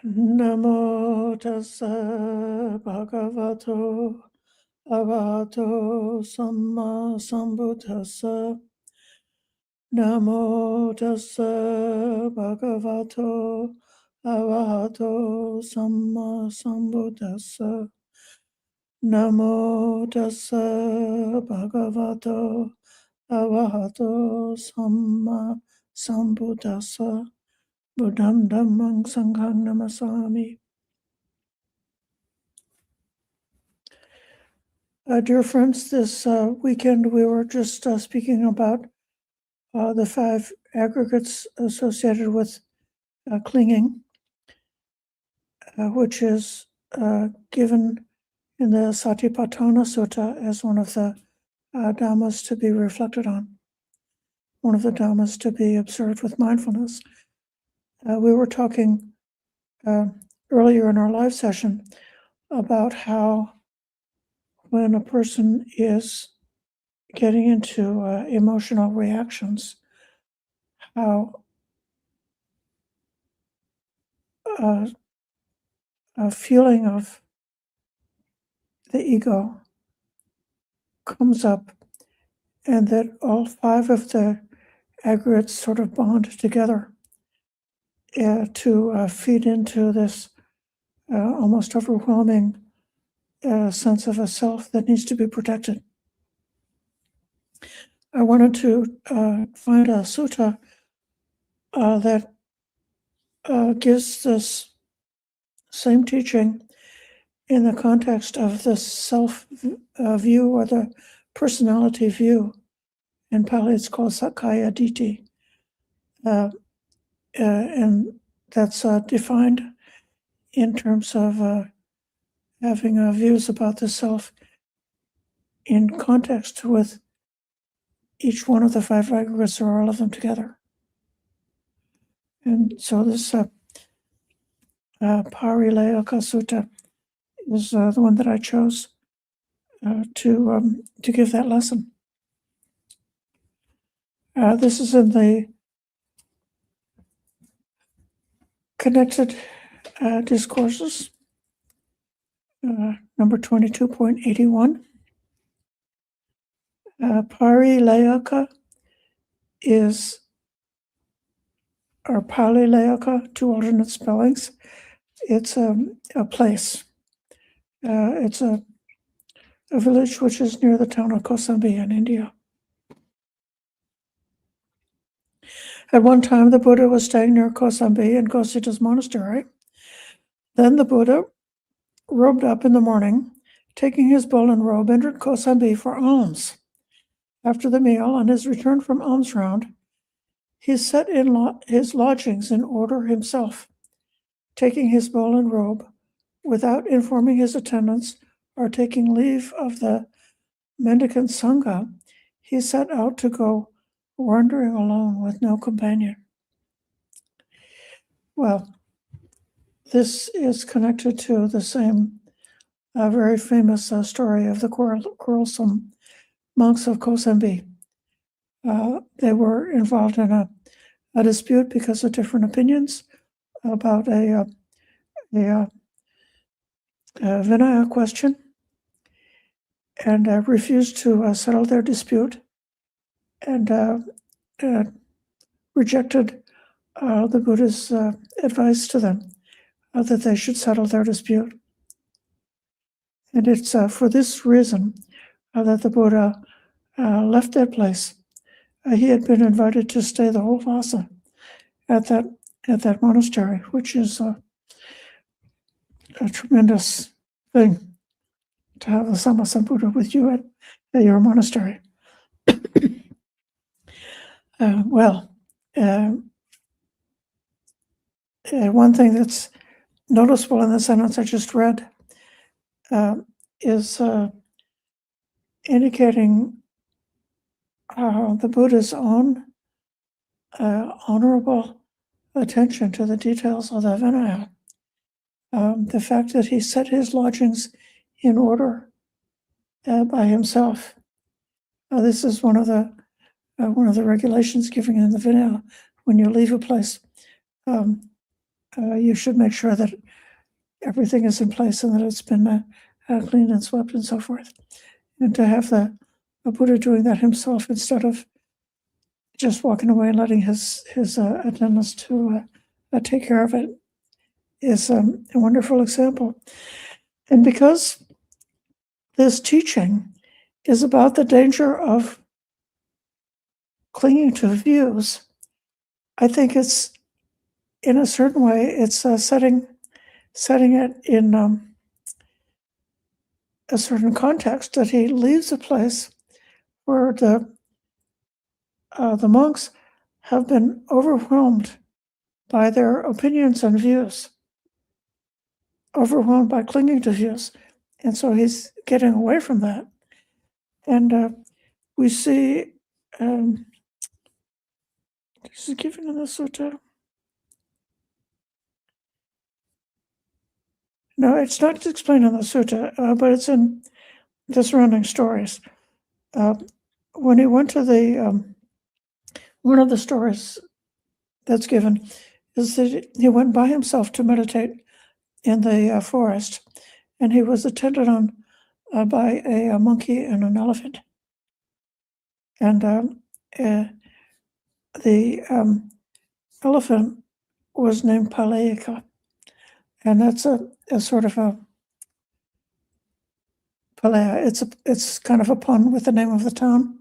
Namo tassa bhagavato arahato samma sambuddhassa. Namo tassa bhagavato arahato samma sambuddhassa. Namo tassa bhagavato arahato samma sambuddhassa. Buddham dhammam sangham namasami. Dear friends, this weekend we were just speaking about the 5 aggregates associated with clinging, which is given in the Satipatthana Sutta as one of the Dhammas to be reflected on, one of the Dhammas to be observed with mindfulness. We were talking earlier in our live session about how when a person is getting into emotional reactions, how a feeling of the ego comes up, and that all 5 of the aggregates sort of bond together to feed into this almost overwhelming sense of a self that needs to be protected. I wanted to find a sutta that gives this same teaching in the context of the self view or the personality view. In Pali, it's called Sakkaya Ditthi. And that's defined in terms of having views about the self in context with each one of the 5 aggregates or all of them together. And so this Parilayaka Sutta is the one that I chose to give that lesson. This is in the Connected Discourses, number 22.81. Parilayaka is, or Palilayaka, 2 alternate spellings. It's a place. It's a village which is near the town of Kosambi in India. At one time, the Buddha was staying near Kosambi in Kosita's monastery. Then the Buddha, robed up in the morning, taking his bowl and robe, entered Kosambi for alms. After the meal, on his return from alms round, he set in his lodgings in order himself. Taking his bowl and robe, without informing his attendants or taking leave of the mendicant Sangha, he set out to go wandering alone with no companion. Well, this is connected to the same very famous story of the quarrelsome monks of Kosambi. They were involved in a dispute because of different opinions about a Vinaya question, and refused to settle their dispute, and rejected the Buddha's advice to them that they should settle their dispute. And it's for this reason that the Buddha left that place. He had been invited to stay the whole Vasa at that monastery, which is a tremendous thing to have the Sammasambuddha with you at your monastery. One thing that's noticeable in the sentence I just read is indicating the Buddha's own honorable attention to the details of the Vinaya. The fact that he set his lodgings in order by himself. This is one of the regulations given in the Vinaya when you leave a place. you should make sure that everything is in place and that it's been cleaned and swept and so forth. And to have the Buddha doing that himself instead of just walking away and letting his attendants to take care of it is a wonderful example. And because this teaching is about the danger of clinging to views, I think it's, in a certain way, it's setting it in a certain context, that he leaves a place where the monks have been overwhelmed by their opinions and views, overwhelmed by clinging to views. And so he's getting away from that. And we see, this is given in the sutta. No, it's not explained in the sutta, but it's in the surrounding stories. When he went to the, one of the stories that's given is that he went by himself to meditate in the forest, and he was attended on by a monkey and an elephant. And the elephant was named Palaika, and that's a sort of a Palea. It's kind of a pun with the name of the town.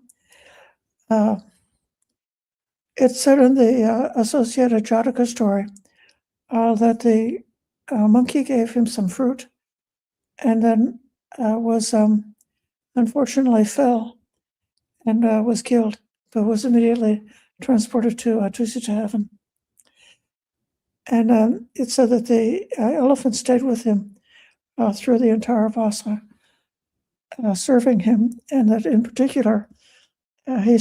It's said in the associated Jataka story that the monkey gave him some fruit, and then was unfortunately fell and was killed, but was immediately transported to Tusita heaven. And it said that the elephant stayed with him through the entire vasa, serving him, and that in particular he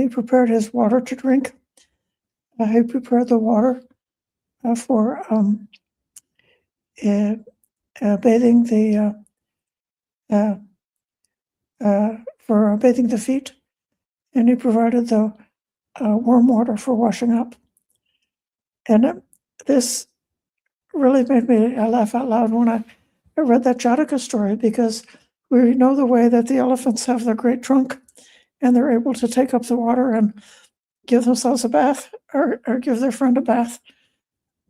prepared his water to drink. He prepared the water for bathing the feet, and he provided the warm water for washing up. And this really made me laugh out loud when I read that Jataka story, because we know the way that the elephants have their great trunk, and they're able to take up the water and give themselves a bath, or give their friend a bath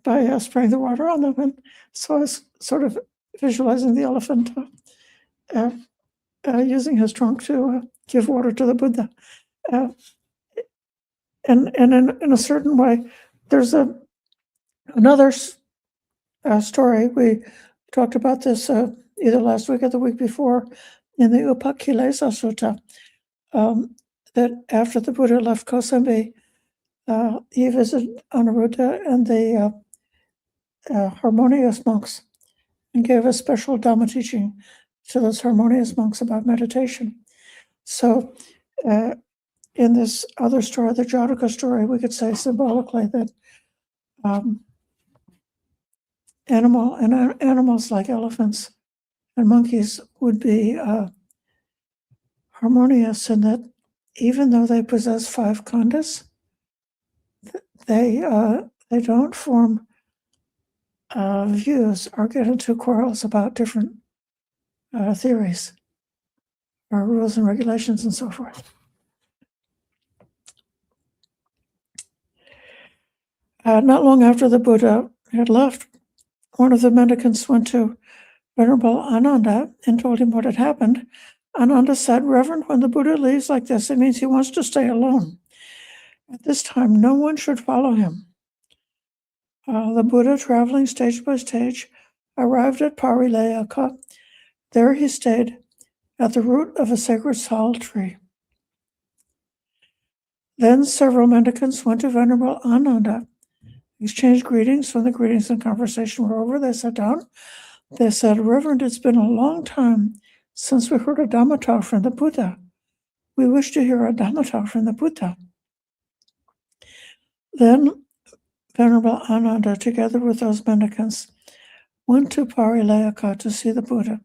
by spraying the water on them. And so I was sort of visualizing the elephant using his trunk to give water to the Buddha. And in a certain way, there's another story. We talked about this either last week or the week before in the Upakilesa Sutta, that after the Buddha left Kosambi, he visited Anuruddha and the harmonious monks, and gave a special Dhamma teaching to those harmonious monks about meditation. So in this other story, the Jataka story, we could say symbolically that animals like elephants and monkeys would be harmonious, in that even though they possess 5 khandhas, they don't form views or get into quarrels about different theories or rules and regulations and so forth. Not long after the Buddha had left, one of the mendicants went to Venerable Ananda and told him what had happened. Ananda said, "Reverend, when the Buddha leaves like this, it means he wants to stay alone. At this time, no one should follow him." The Buddha, traveling stage by stage, arrived at Parilayaka. There he stayed at the root of a sacred sal tree. Then several mendicants went to Venerable Ananda, exchanged greetings. When the greetings and conversation were over, they sat down. They said, "Reverend, it's been a long time since we heard a Dhamma talk from the Buddha. We wish to hear a Dhamma talk from the Buddha." Then Venerable Ananda, together with those mendicants, went to Parilayaka to see the Buddha.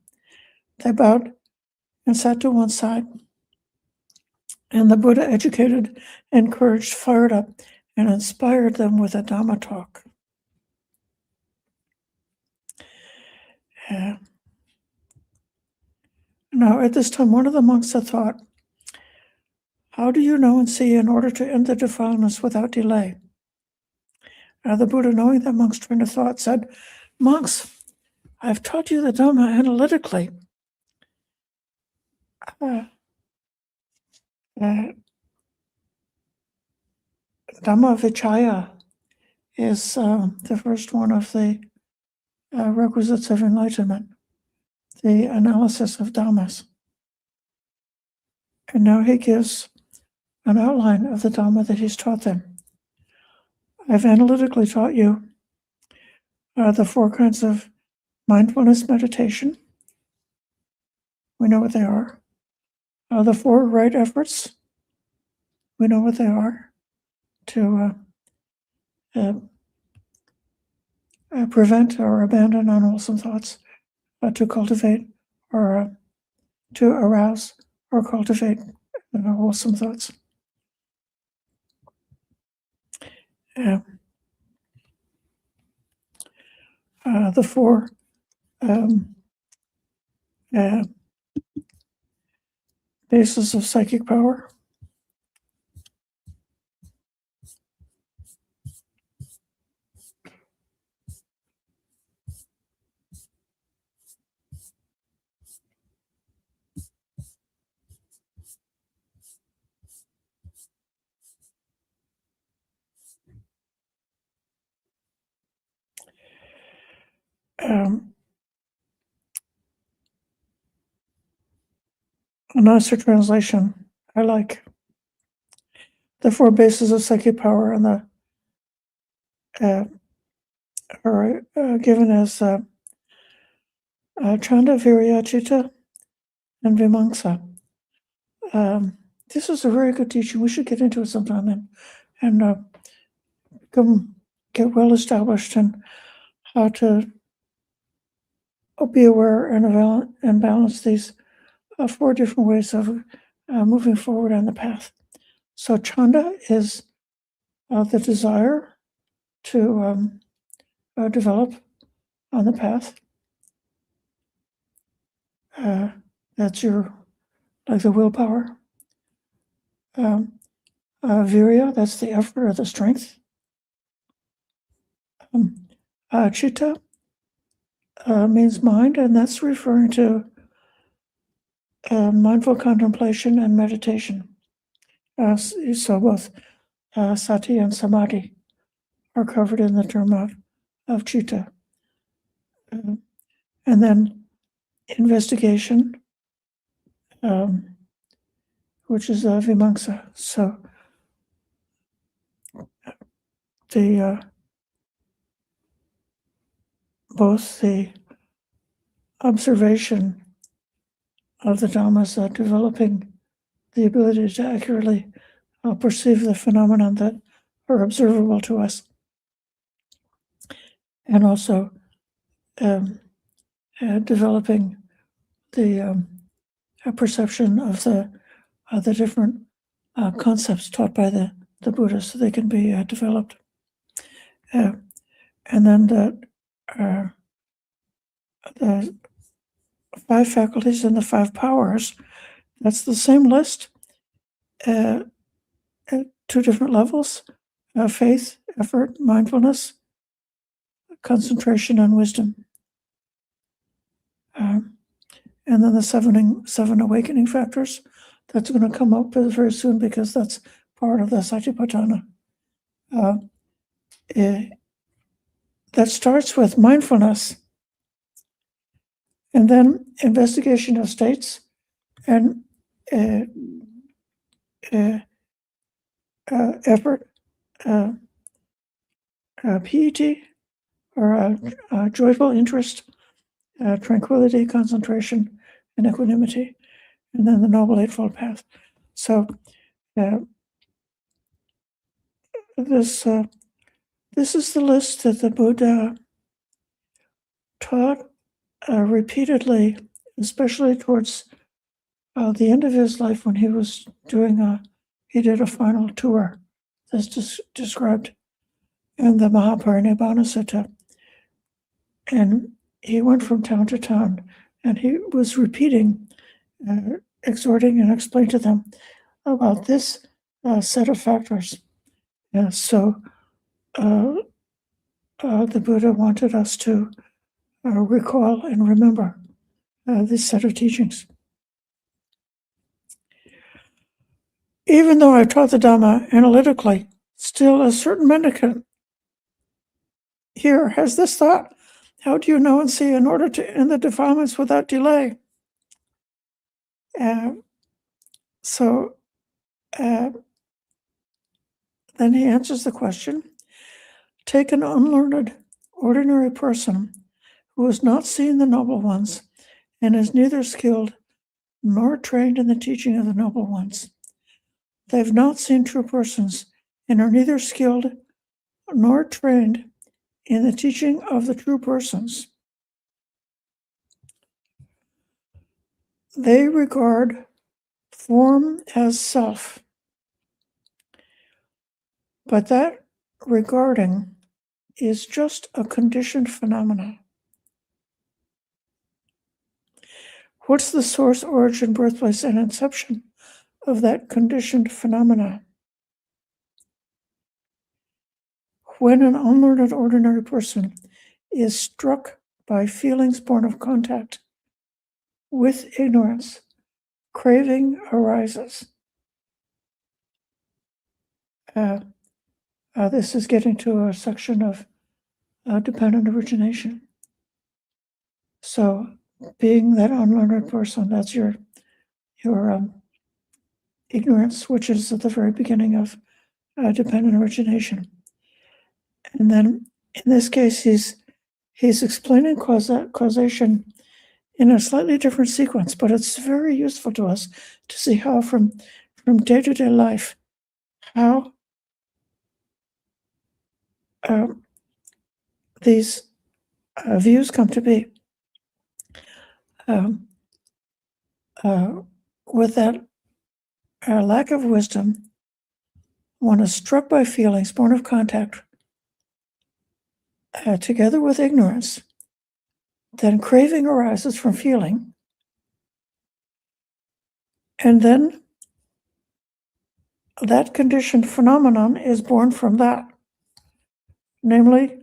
They bowed and sat to one side. And the Buddha educated, encouraged, fired up, and inspired them with a Dhamma talk. Now, at this time, one of the monks had thought, "How do you know and see in order to end the defilements without delay?" The Buddha, knowing that monk's train of thought, said, "Monks, I've taught you the Dhamma analytically. Dhamma Vichaya is the first one of the requisites of enlightenment, the analysis of Dhammas." And now he gives an outline of the Dhamma that he's taught them. "I've analytically taught you the 4 kinds of mindfulness meditation. We know what they are. The 4 right efforts. We know what they are. To prevent or abandon unwholesome thoughts, to cultivate or to arouse or cultivate wholesome thoughts. The 4 bases of psychic power. A nicer translation I like. The 4 bases of psychic power and the are given as Chanda, Virya, Chitta, and Vimamsa. This is a very good teaching. We should get into it sometime and get well established in how to be aware and balance these 4 different ways of moving forward on the path. So Chanda is the desire to develop on the path. That's your, like the willpower. Virya, that's the effort or the strength. Chitta means mind, and that's referring to mindful contemplation and meditation. So both sati and samadhi are covered in the term of chitta. And then investigation, which is vimamsa. So both the observation of the Dhammas, developing the ability to accurately perceive the phenomenon that are observable to us, and also developing the perception of the different concepts taught by the Buddha, so they can be developed. And then the 5 faculties and the 5 powers, that's the same list at 2 different levels: faith, effort, mindfulness, concentration, and wisdom. And then the 7 awakening factors, that's going to come up very soon because that's part of the Satipatthana. That starts with mindfulness, and then investigation of states, and effort, piety, or joyful interest, tranquility, concentration, and equanimity, and then the Noble Eightfold Path. So this is the list that the Buddha taught repeatedly, especially towards the end of his life, when he was he did a final tour that's described in the Mahaparinibbana Sutta. And he went from town to town, and he was repeating, exhorting and explaining to them about this set of factors. So the Buddha wanted us to recall and remember this set of teachings. Even though I taught the Dhamma analytically, still a certain mendicant here has this thought: how do you know and see in order to end the defilements without delay? So then he answers the question: take an unlearned, ordinary person who has not seen the noble ones and is neither skilled nor trained in the teaching of the noble ones. They've not seen true persons and are neither skilled nor trained in the teaching of the true persons. They regard form as self, but that regarding is just a conditioned phenomena. What's the source, origin, birthplace, and inception of that conditioned phenomena? When an unlearned ordinary person is struck by feelings born of contact with ignorance, craving arises. This is getting to a section of dependent origination. So, being that unlearned person, that's your ignorance, which is at the very beginning of dependent origination. And then, in this case, he's explaining causation in a slightly different sequence, but it's very useful to us to see how from day-to-day life, how these views come to be. With that lack of wisdom, one is struck by feelings born of contact, together with ignorance. Then craving arises from feeling, and then that conditioned phenomenon is born from that, namely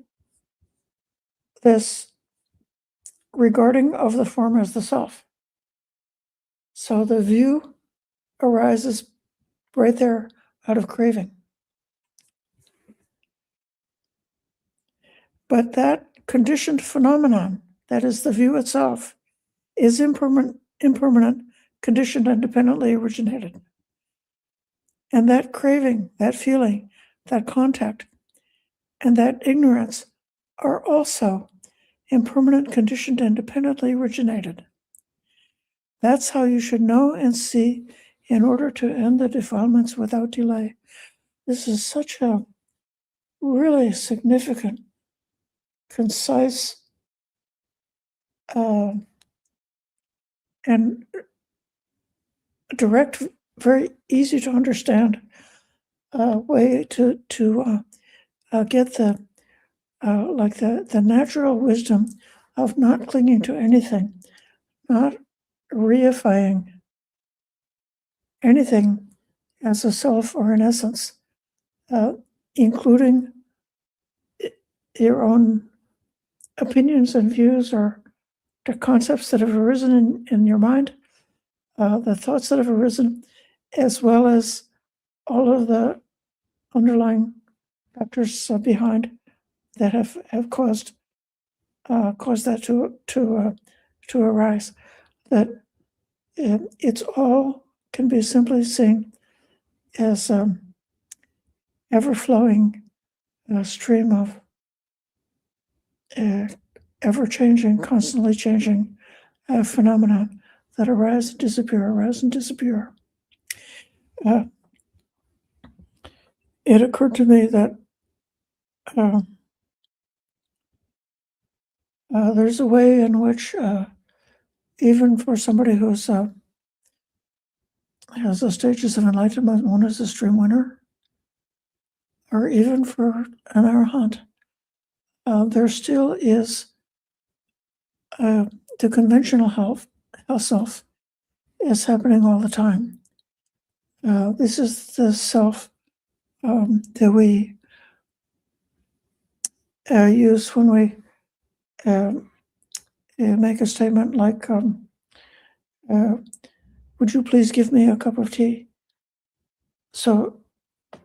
this regarding of the form as the self. So the view arises right there out of craving. But that conditioned phenomenon, that is the view itself, is impermanent, conditioned, and dependently originated. And that craving, that feeling, that contact, and that ignorance are also impermanent, conditioned, and dependently originated. That's how you should know and see in order to end the defilements without delay. This is such a really significant, concise, and direct, very easy to understand way to get the natural wisdom of not clinging to anything, not reifying anything as a self or an essence, including your own opinions and views or the concepts that have arisen in your mind, the thoughts that have arisen, as well as all of the underlying factors behind that have caused that to arise. That it's all can be simply seen as ever-flowing stream of ever-changing, constantly changing phenomena that arise and disappear. It occurred to me that there's a way in which even for somebody who's has the stages of enlightenment, one is a stream winner, or even for an arahant, there still is the conventional health self is happening all the time. This is the self that we use when we make a statement like, would you please give me a cup of tea? So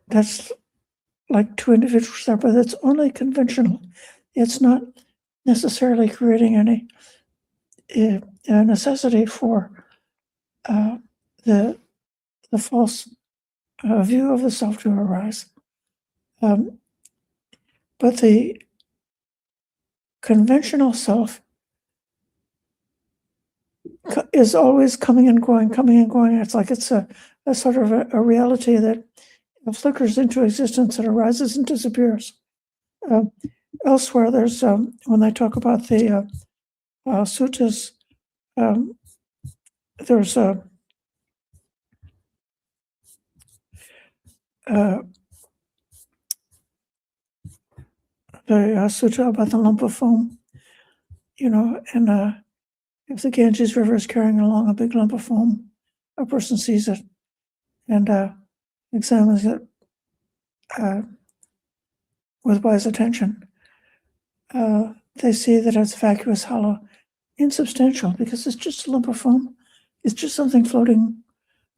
that's like two individuals there, but it's only conventional. It's not necessarily creating any necessity for the false view of the self to arise. But the conventional self is always coming and going. It's like it's a sort of a reality that flickers into existence, that arises and disappears. Elsewhere, there's when they talk about the suttas, there's a the sutta about the lump of foam, and if the Ganges River is carrying along a big lump of foam, a person sees it and examines it with wise attention. They see that it's vacuous, hollow, insubstantial, because it's just a lump of foam. It's just something floating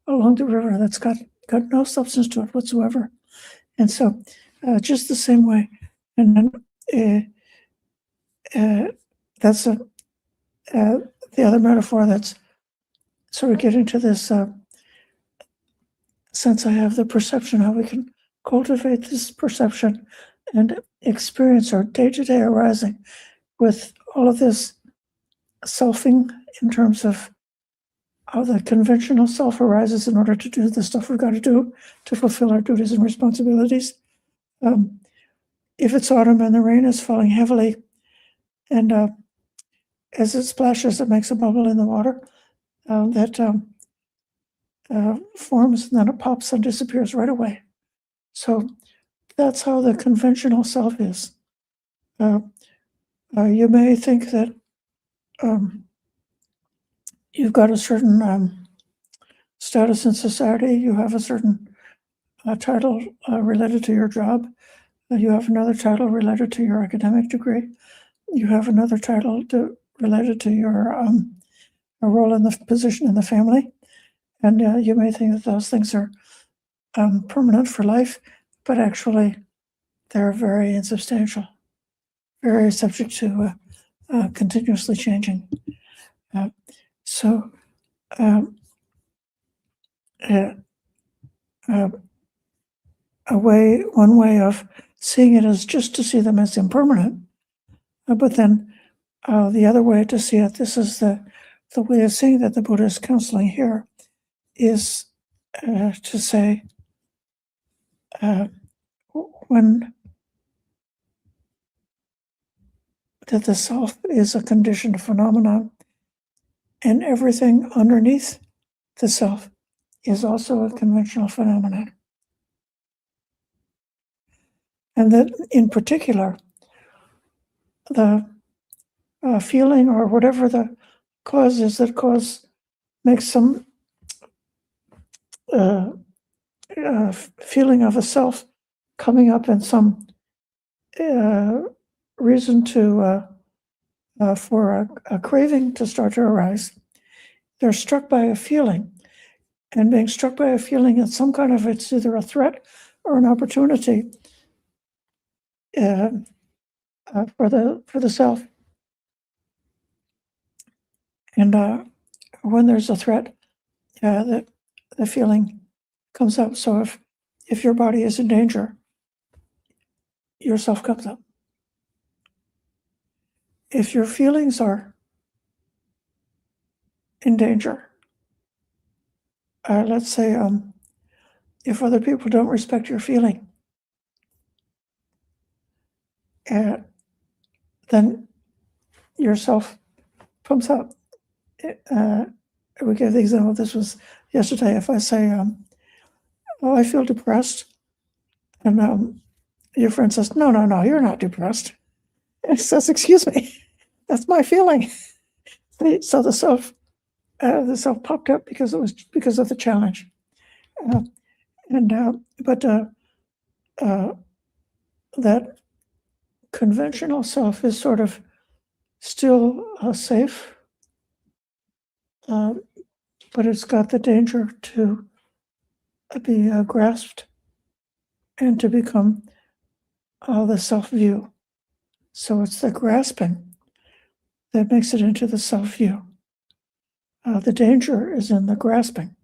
along the river that's got no substance to it whatsoever. And so just the same way. And then that's the other metaphor that's sort of getting to this sense I have, the perception, how we can cultivate this perception and experience our day-to-day arising with all of this selfing in terms of how the conventional self arises in order to do the stuff we've got to do to fulfill our duties and responsibilities. If it's autumn and the rain is falling heavily, and as it splashes, it makes a bubble in the water that forms, and then it pops and disappears right away. So that's how the conventional self is. You may think that you've got a certain status in society, you have a certain title related to your job, you have another title related to your academic degree, you have another title related to your role in the position in the family, and you may think that those things are permanent for life, but actually they're very insubstantial, very subject to continuously changing. So one way of seeing it is just to see them as impermanent, but then the other way to see it, this is the way of seeing that the Buddha is counseling here, is to say, when that the self is a conditioned phenomenon, and everything underneath the self is also a conventional phenomenon. And that in particular, the feeling or whatever the cause is that makes some feeling of a self coming up and some reason to for a craving to start to arise. They're struck by a feeling, and being struck by a feeling is some kind of, it's either a threat or an opportunity for the self. And when there's a threat, the feeling comes up. So if your body is in danger, your self comes up. If your feelings are in danger, let's say if other people don't respect your feeling, then your self pumps up. We gave the example, this was yesterday, if I say, oh, I feel depressed, and your friend says, no, you're not depressed. And he says, excuse me, that's my feeling. So the self popped up because of the challenge, but that conventional self is sort of still safe, but it's got the danger to be grasped and to become the self-view. So it's the grasping that makes it into the self-view. The danger is in the grasping.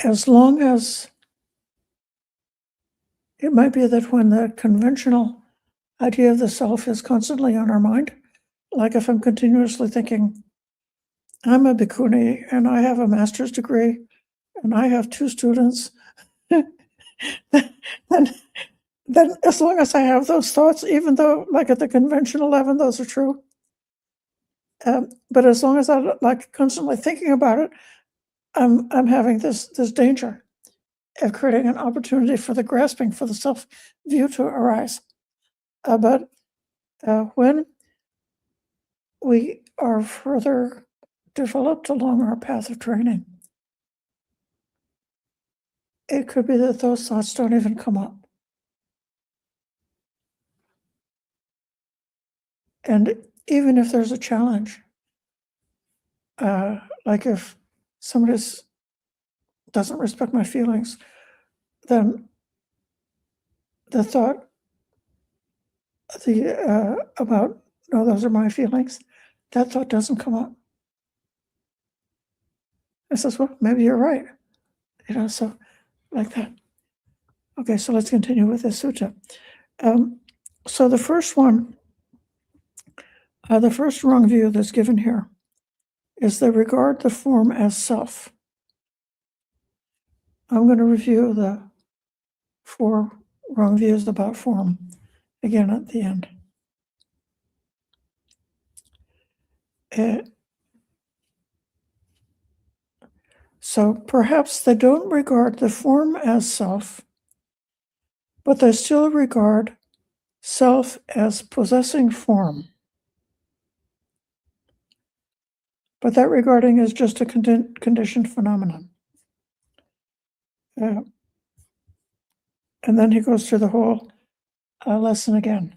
As long as it might be that when the conventional idea of the self is constantly on our mind, like if I'm continuously thinking, I'm a bhikkhuni and I have a master's degree and I have 2 students, then as long as I have those thoughts, even though like at the conventional level, those are true, but as long as I'm like constantly thinking about it, I'm having this danger of creating an opportunity for the grasping for the self-view to arise. But when we are further developed along our path of training, it could be that those thoughts don't even come up. And even if there's a challenge, like if somebody doesn't respect my feelings, then the thought about, no, those are my feelings, that thought doesn't come up. I says, well, maybe you're right. So like that. Okay, so let's continue with this sutta. So the first one, the first wrong view that's given here is they regard the form as self. I'm going to review the 4 wrong views about form again at the end. So perhaps they don't regard the form as self, but they still regard self as possessing form. But that regarding is just a conditioned phenomenon. And then he goes through the whole lesson again.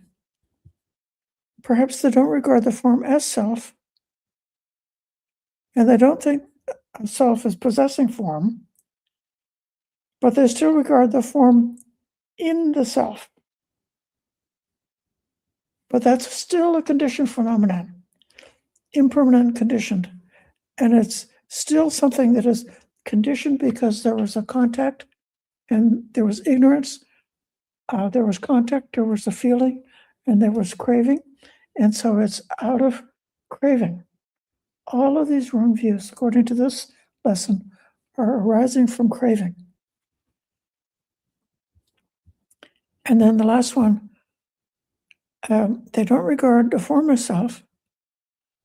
Perhaps they don't regard the form as self, and they don't think of self as possessing form, but they still regard the form in the self. But that's still a conditioned phenomenon, impermanent conditioned. And it's still something that is conditioned because there was a contact and there was ignorance, there was contact, there was a feeling, and there was craving. And so it's out of craving. All of these wrong views, according to this lesson, are arising from craving. And then the last one, they don't regard the form as self,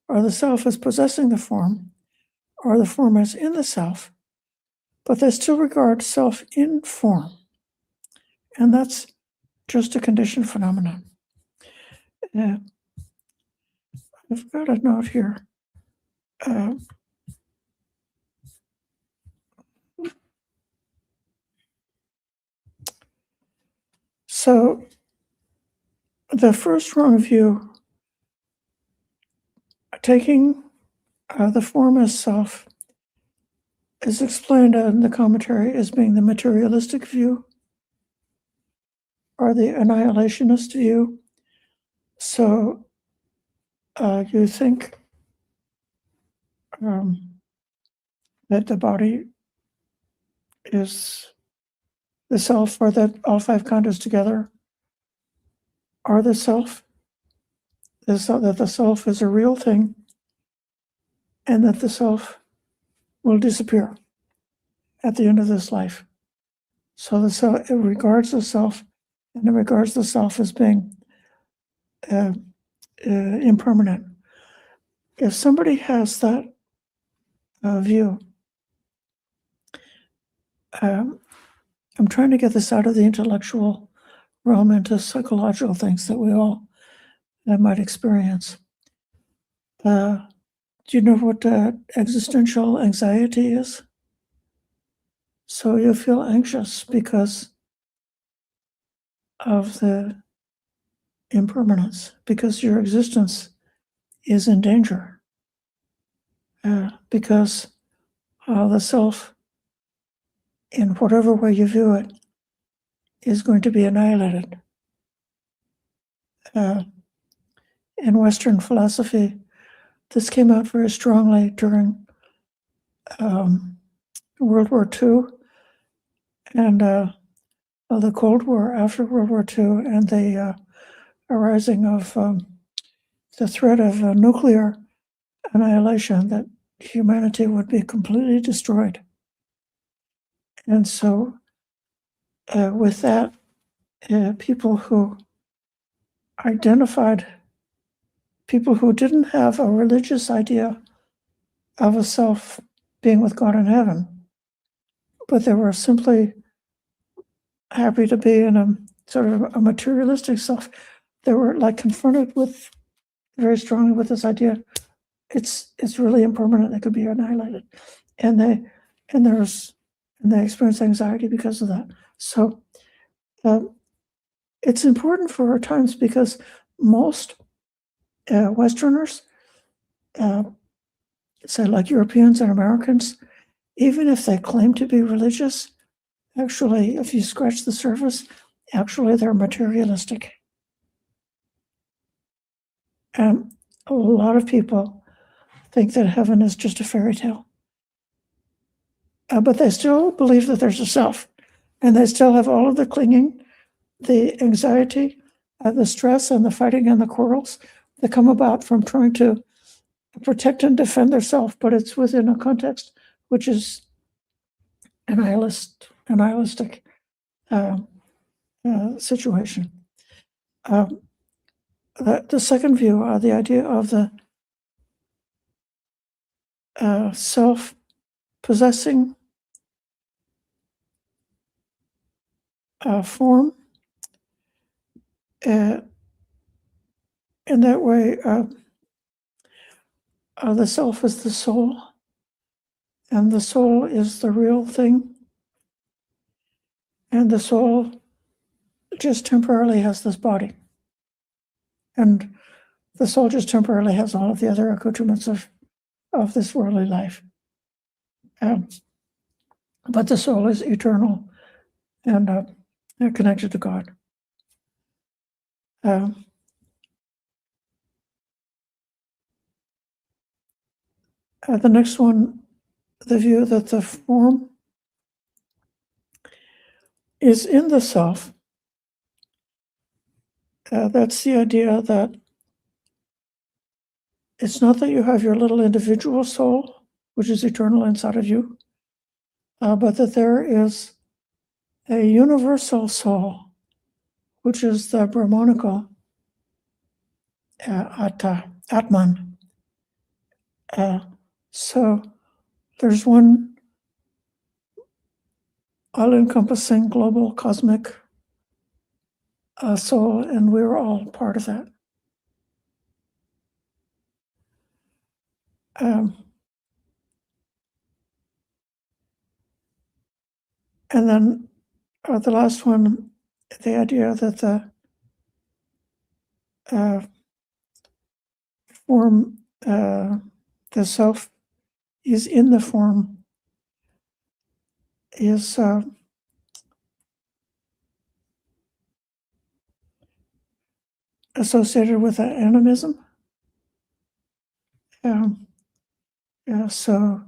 or the self as possessing the form, or the form as in the self, but they still regard self in form. And that's just a conditioned phenomenon. I've got a note here. So the first wrong view, taking the form as self, is explained in the commentary as being the materialistic view or the annihilationist view. So you think that the body is the self, or that all 5 khandhas together are the self, that the self is a real thing, and that the self will disappear at the end of this life. So the self, it regards the self, and it regards the self as being impermanent. If somebody has that view, I'm trying to get this out of the intellectual realm into psychological things that we all might experience. Do you know what existential anxiety is? So you feel anxious because of the impermanence, because your existence is in danger, because the self, in whatever way you view it, is going to be annihilated. In Western philosophy, this came out very strongly during World War II and the Cold War after World War II, and the arising of the threat of nuclear annihilation, that humanity would be completely destroyed. And so with that, people who didn't have a religious idea of a self being with God in heaven, but they were simply happy to be in a sort of a materialistic self. They were like confronted with very strongly with this idea, it's really impermanent, it could be annihilated. And they experience anxiety because of that. So it's important for our times, because most Westerners, say like Europeans and Americans, even if they claim to be religious, actually, if you scratch the surface, actually they're materialistic. And a lot of people think that heaven is just a fairy tale. But they still believe that there's a self, and they still have all of the clinging, the anxiety, the stress, and the fighting and the quarrels that come about from trying to protect and defend their self, but it's within a context which is nihilistic situation. The second view, the idea of the self possessing form. In that way, the self is the soul, and the soul is the real thing, and the soul just temporarily has this body, and the soul just temporarily has all of the other accoutrements of this worldly life. But the soul is eternal and connected to God. The next one, the view that the form is in the self. That's the idea that it's not that you have your little individual soul, which is eternal inside of you, but that there is a universal soul, which is the Brahmanical Atman. So there's one all-encompassing global cosmic soul, and we're all part of that. And then the last one, the idea that the form, the self is in the form, is associated with animism. So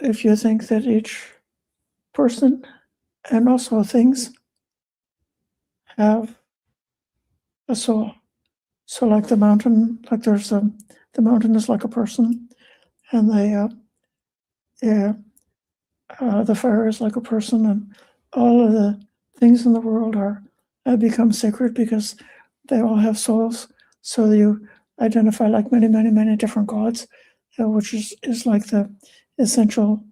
if you think that each person and also things have a soul, so like the mountain, like there's the mountain is like a person, and the fire is like a person, and all of the things in the world have become sacred because they all have souls. So you identify like many, many, many different gods, which is like the essential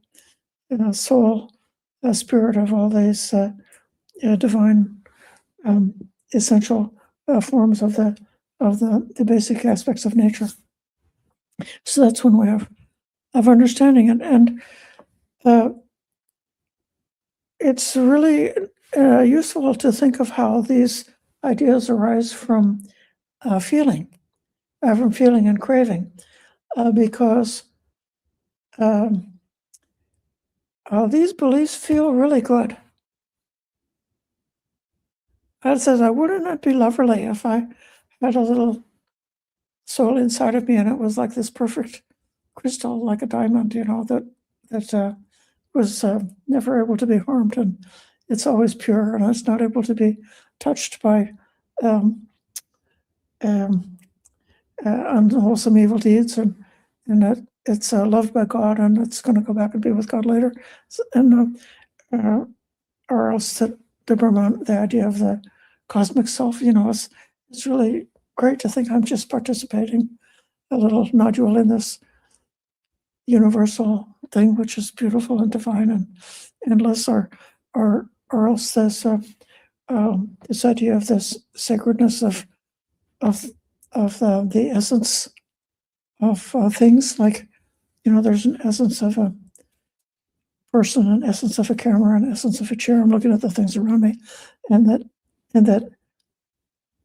soul spirit of all these divine essential forms of the basic aspects of nature. So that's one way of understanding it, and it's really useful to think of how these ideas arise from feeling and craving, because these beliefs feel really good. God says, wouldn't it be lovely if I had a little soul inside of me and it was like this perfect crystal, like a diamond, that was never able to be harmed, and it's always pure, and it's not able to be touched by unwholesome evil deeds, and that it's loved by God, and it's going to go back and be with God later, or else the idea of the cosmic self. It's really great to think I'm just participating, a little nodule in this universal thing, which is beautiful and divine and endless, or else this idea of this sacredness of the essence of things, like there's an essence of a person, an essence of a camera, an essence of a chair. I'm looking at the things around me, and that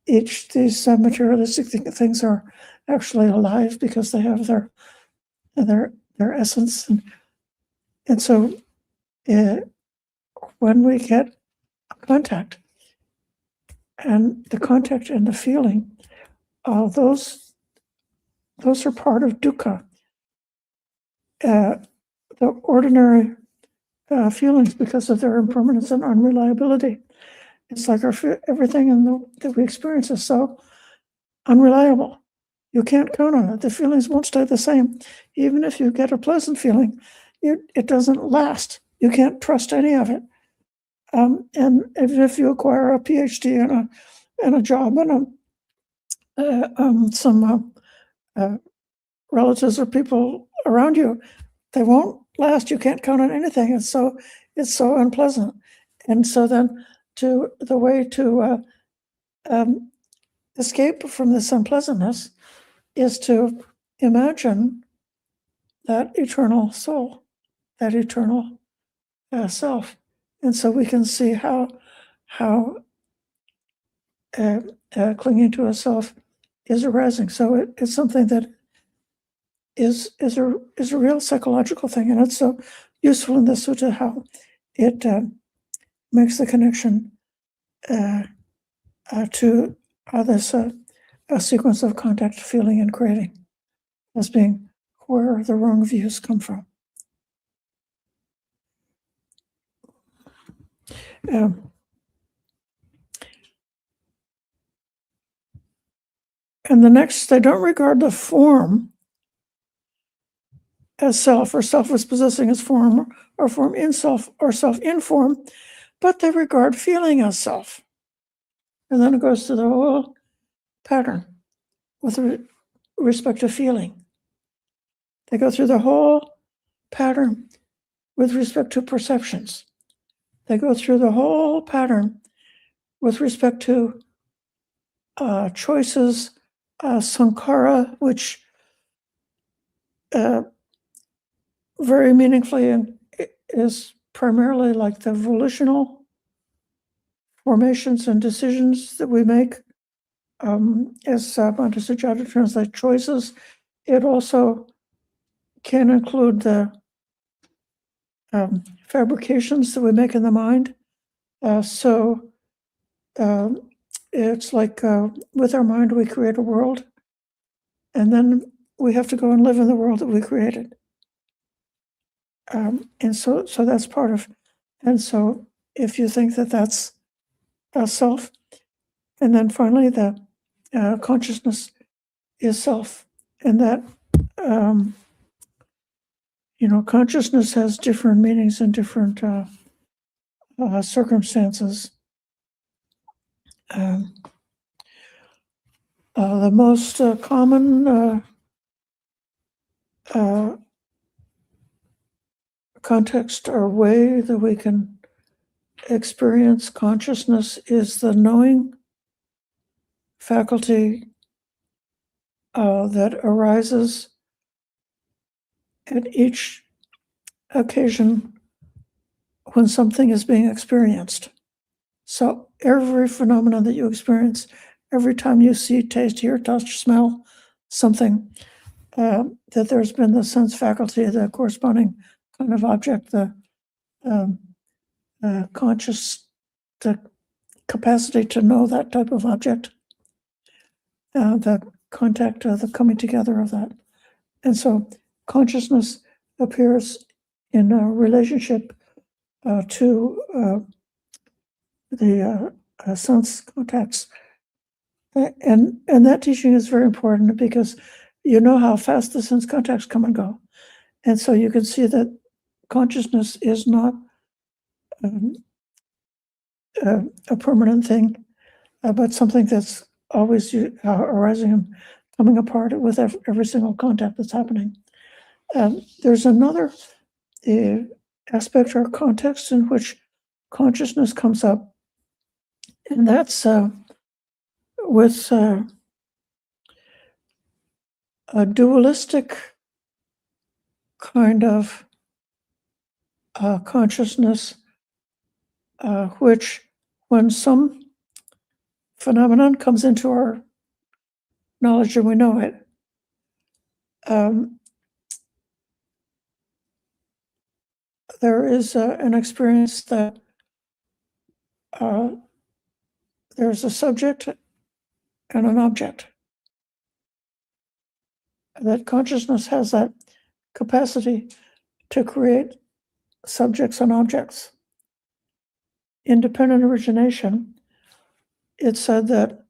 each these materialistic things are actually alive because they have their essence, and so when we get contact, and the contact and the feeling, those are part of dukkha. The ordinary feelings, because of their impermanence and unreliability. It's like everything that we experience is so unreliable. You can't count on it. The feelings won't stay the same. Even if you get a pleasant feeling, it doesn't last. You can't trust any of it. And even if you acquire a PhD and a job and some relatives or people around you, they won't last. You can't count on anything. It's so unpleasant. And so then the way to escape from this unpleasantness is to imagine that eternal soul, that eternal self. And so we can see how clinging to a self is arising. So it's something that is a real psychological thing, and it's so useful in the sutta how it makes the connection to this a sequence of contact, feeling, and craving as being where the wrong views come from. And the next, they don't regard the form as self, or self as possessing as form, or form in self, or self in form, but they regard feeling as self. And then it goes to the whole pattern with respect to feeling. They go through the whole pattern with respect to perceptions. They go through the whole pattern with respect to choices, sankhara, which very meaningfully is primarily like the volitional formations and decisions that we make. As Bhante Sujata translates choices, it also can include the fabrications that we make in the mind. So it's like with our mind, we create a world, and then we have to go and live in the world that we created. And so that's part of, and so if you think that that's a self, and then finally the consciousness is self, and that consciousness has different meanings in different circumstances. The most common context or way that we can experience consciousness is the knowing faculty that arises at each occasion when something is being experienced. So every phenomenon that you experience, every time you see, taste, hear, touch, smell something, that there's been the sense faculty, the corresponding kind of object, the conscious, the capacity to know that type of object, the contact, the coming together of that. And so consciousness appears in a relationship to the sense contacts. And that teaching is very important because you know how fast the sense contacts come and go. And so you can see that consciousness is not a permanent thing, but something that's always arising and coming apart with every single contact that's happening. There's another aspect or context in which consciousness comes up, and that's with a dualistic kind of consciousness, which when some phenomenon comes into our knowledge and we know it, there is an experience that there's a subject and an object. That consciousness has that capacity to create subjects and objects. Independent origination, it said that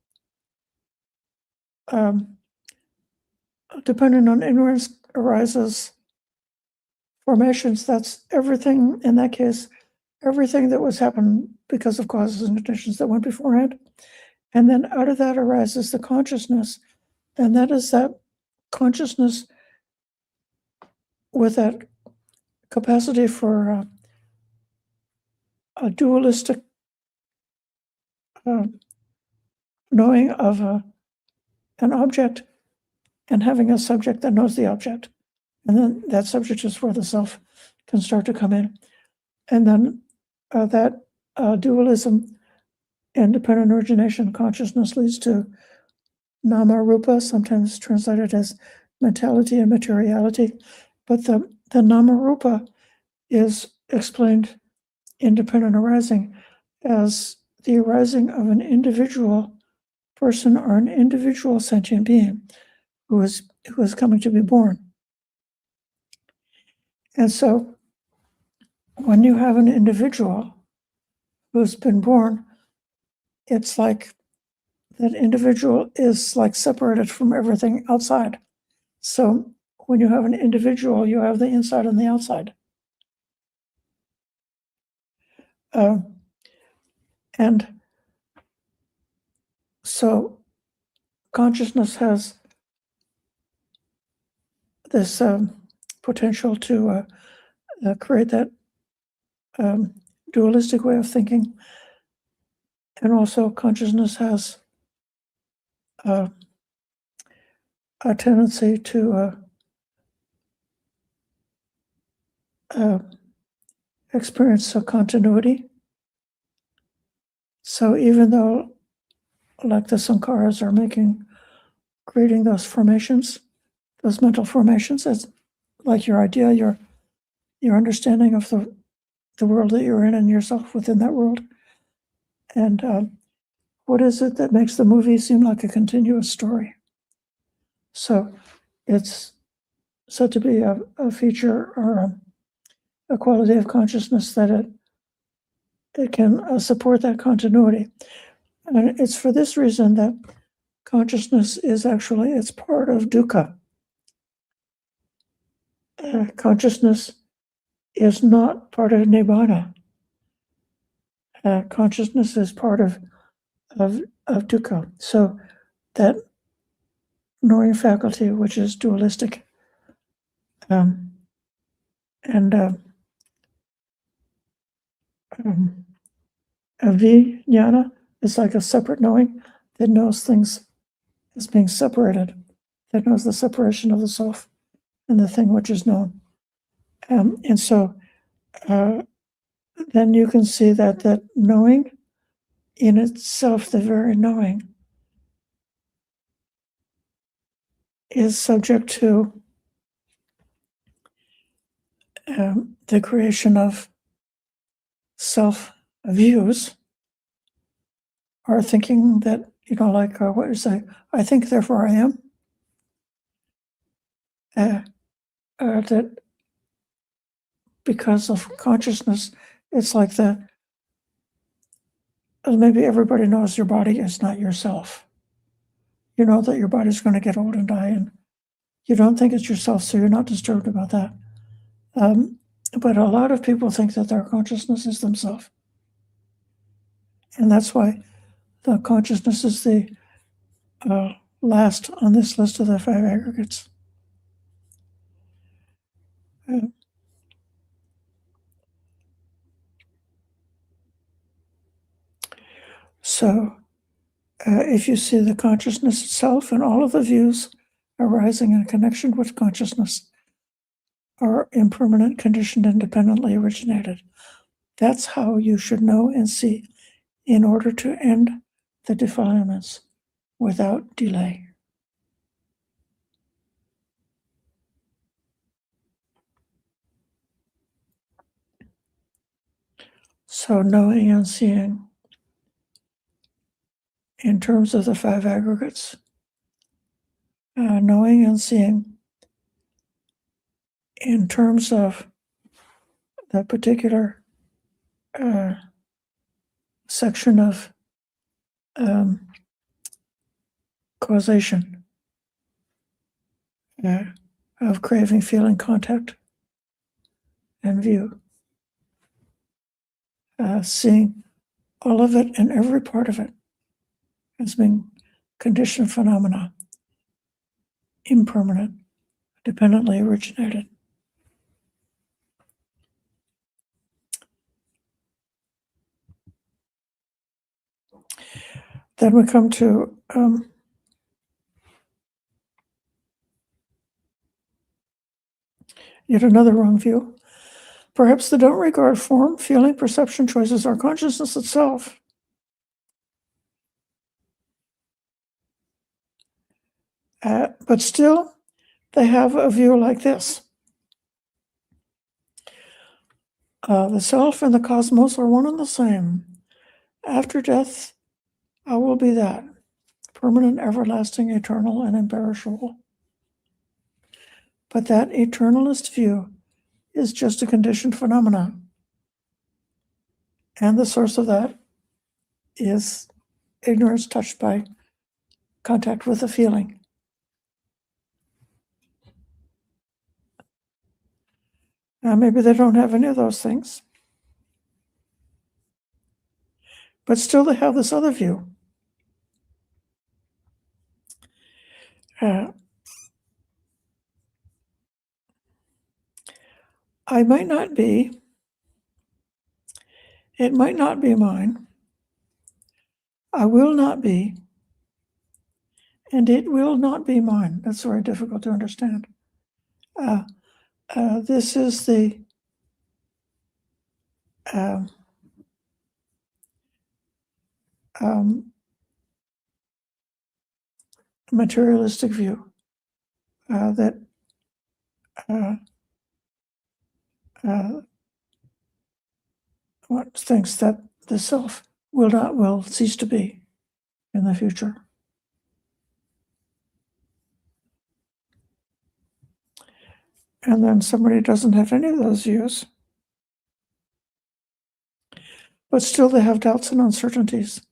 depending on ignorance arises formations. That's everything, in that case, everything that was happened because of causes and conditions that went beforehand. And then out of that arises the consciousness. And that is that consciousness with that capacity for a dualistic knowing of an object and having a subject that knows the object. And then that subject is where the self can start to come in. And then that dualism, independent origination consciousness leads to nama rupa, sometimes translated as mentality and materiality. But the nama rupa is explained independent arising as the arising of an individual person or an individual sentient being who is coming to be born. And so when you have an individual who's been born, it's like that individual is like separated from everything outside. So when you have an individual, you have the inside and the outside. And so consciousness has this potential to create that dualistic way of thinking. And also consciousness has a tendency to experience a continuity. So even though, like the sankharas are creating those formations, those mental formations, as like your idea, your understanding of the world that you're in and yourself within that world. And what is it that makes the movie seem like a continuous story? So it's said to be a feature or a quality of consciousness that it can support that continuity. And it's for this reason that consciousness is actually, it's part of dukkha. Consciousness is not part of nibbana. Consciousness is part of dukkha. So that knowing faculty, which is dualistic, and Vijnana is like a separate knowing that knows things as being separated, that knows the separation of the self and the thing which is known. And so then you can see that knowing in itself, the very knowing, is subject to the creation of self-views, or thinking that, like what you say, I think, therefore I am. That because of consciousness, it's like maybe everybody knows your body is not yourself. You know that your body's going to get old and die, and you don't think it's yourself, so you're not disturbed about that. But a lot of people think that their consciousness is themselves. And that's why the consciousness is the last on this list of the 5 aggregates. So if you see the consciousness itself and all of the views arising in connection with consciousness are impermanent, conditioned, independently originated, that's how you should know and see in order to end the defilements without delay. So knowing and seeing in terms of the 5 aggregates, knowing and seeing in terms of that particular section of causation, of craving, feeling, contact, and view. Seeing all of it and every part of it as being conditioned phenomena, impermanent, dependently originated. Then we come to yet another wrong view. Perhaps they don't regard form, feeling, perception, choices, or consciousness itself. But still, they have a view like this. The self and the cosmos are one and the same. After death, I will be that, permanent, everlasting, eternal, and imperishable. But that eternalist view is just a conditioned phenomena. And the source of that is ignorance touched by contact with a feeling. Maybe they don't have any of those things, but still they have this other view. I might not be, it might not be mine, I will not be, and it will not be mine. That's very difficult to understand. This is the materialistic view that what thinks that the self will cease to be in the future. And then somebody doesn't have any of those views, but still they have doubts and uncertainties.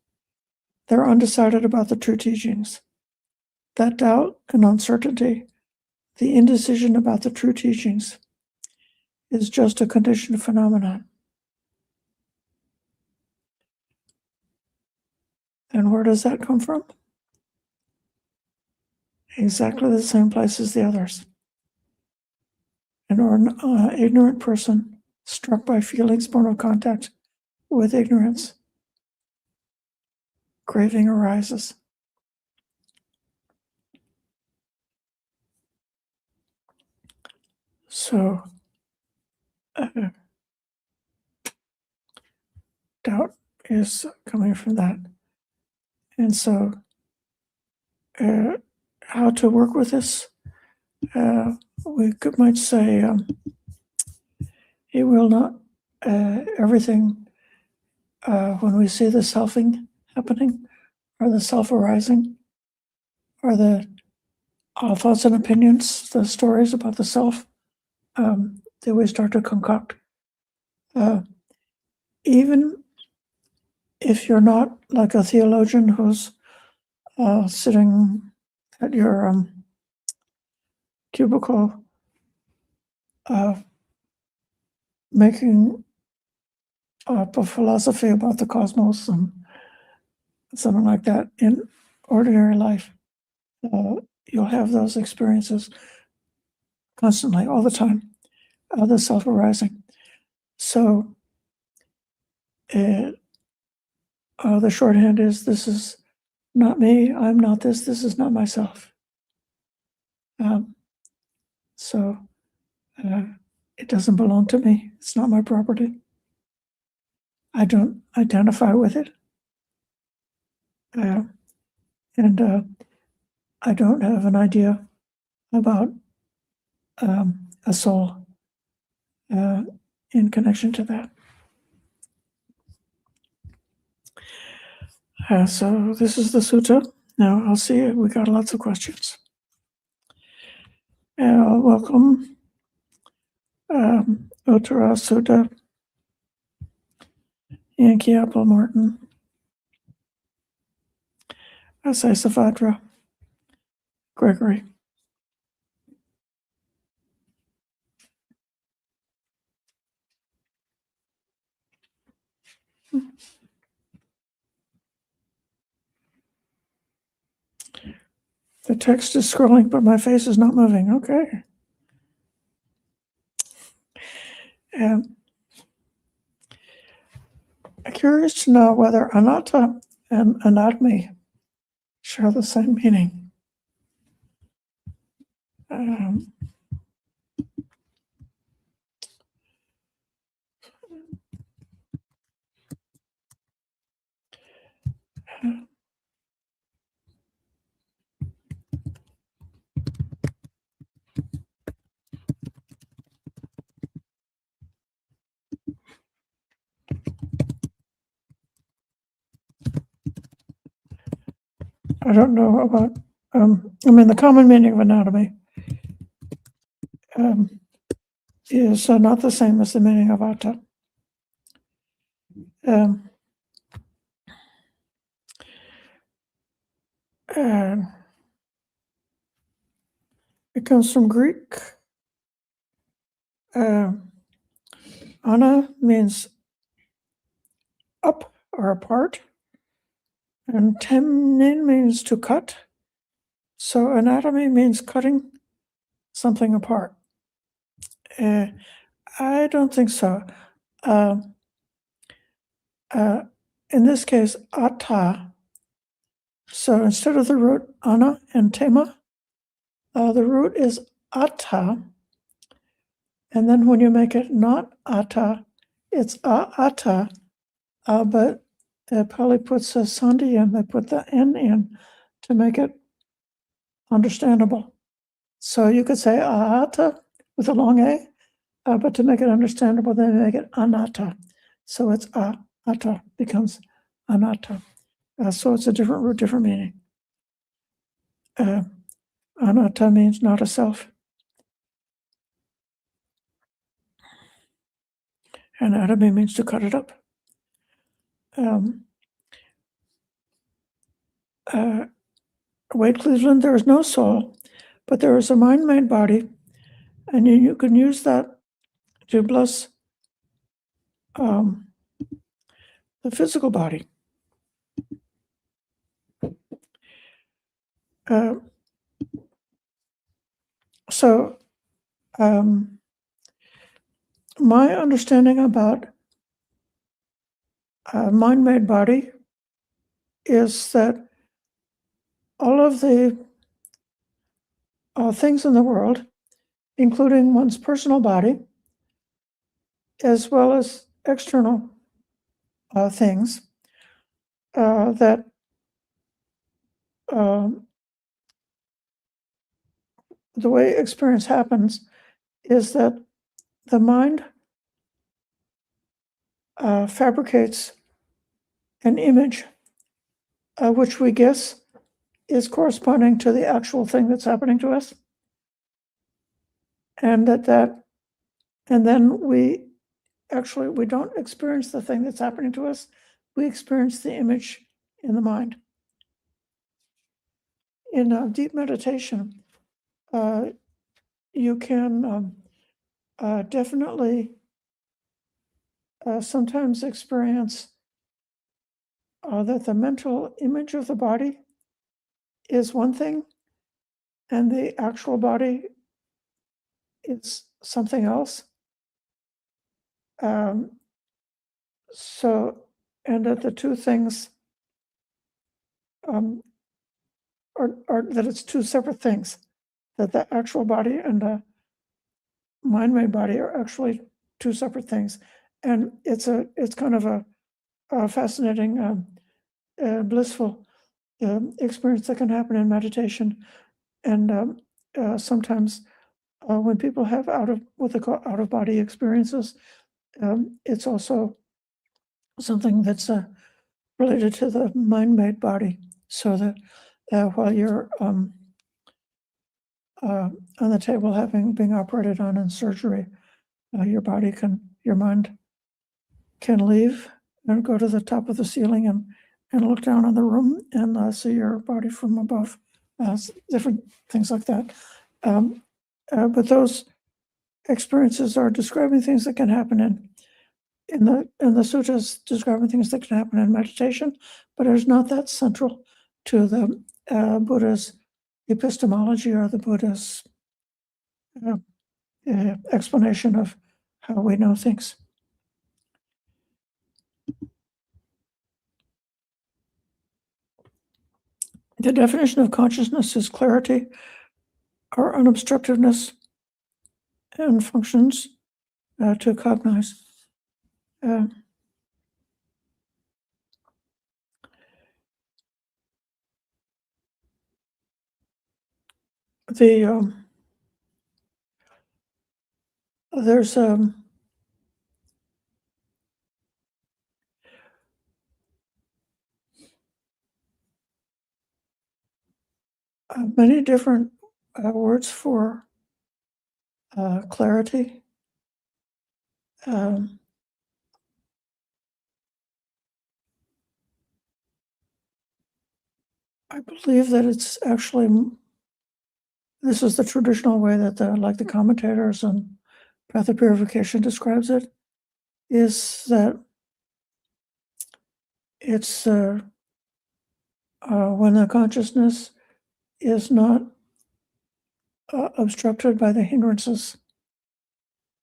They're undecided about the true teachings. That doubt and uncertainty, the indecision about the true teachings, is just a conditioned phenomenon. And where does that come from? Exactly the same place as the others. An ignorant person struck by feelings born of contact with ignorance, craving arises. So doubt is coming from that. And so how to work with this? Might say it will not, everything, when we see the selfing happening, or the self arising, or the thoughts and opinions, the stories about the self, that we start to concoct. Even if you're not like a theologian who's sitting at your cubicle making up a philosophy about the cosmos and something like that in ordinary life, you'll have those experiences constantly, all the time, the self-arising. So the shorthand is, this is not me, I'm not this is not myself. So it doesn't belong to me, it's not my property. I don't identify with it. And I don't have an idea about a soul in connection to that. So this is the sutta. Now I'll see we got lots of questions. Welcome, Uttara Sutta, Yankee Apple Martin, Asai Gregory. The text is scrolling, but my face is not moving. Okay. I'm curious to know whether anatta and anatomy share the same meaning. I don't know about, the common meaning of anatomy is not the same as the meaning of atta. It comes from Greek. Ana means up or apart, and temnin means to cut. So anatomy means cutting something apart. I don't think so. In this case, atta. So instead of the root ana and tema, the root is atta. And then when you make it not atta, it's atta. But Pali puts a sandhi in, they put the N in to make it understandable. So you could say ahata with a long A, but to make it understandable, they make it anatta. So it's atta becomes anatta. So it's a different root, different meaning. Anatta means not a self. Anatomy means to cut it up. Wade Cleveland, there is no soul, but there is a mind-made body, and you can use that to bless the physical body. So my understanding about mind-made body is that all of the things in the world, including one's personal body, as well as external things, that the way experience happens is that the mind fabricates an image, which we guess is corresponding to the actual thing that's happening to us, and then we don't experience the thing that's happening to us. We experience the image in the mind. In deep meditation, you can definitely sometimes experience that the mental image of the body is one thing, and the actual body is something else. And that the two things are that it's two separate things, that the actual body and the mind-made body are actually two separate things. And it's kind of a fascinating, blissful experience that can happen in meditation. And sometimes when people have what they call out-of-body experiences, it's also something that's related to the mind-made body. So that while you're on the table being operated on in surgery, your mind can leave and go to the top of the ceiling and look down on the room and see your body from above, different things like that. But those experiences are describing things that can happen in the sutras, describing things that can happen in meditation, but it's not that central to the Buddha's epistemology or the Buddha's explanation of how we know things. The definition of consciousness is clarity or unobstructedness and functions to cognize. There's many different words for clarity. I believe that it's actually, this is the traditional way that the commentators on Path of Purification describes it, is that it's when the consciousness is not obstructed by the hindrances,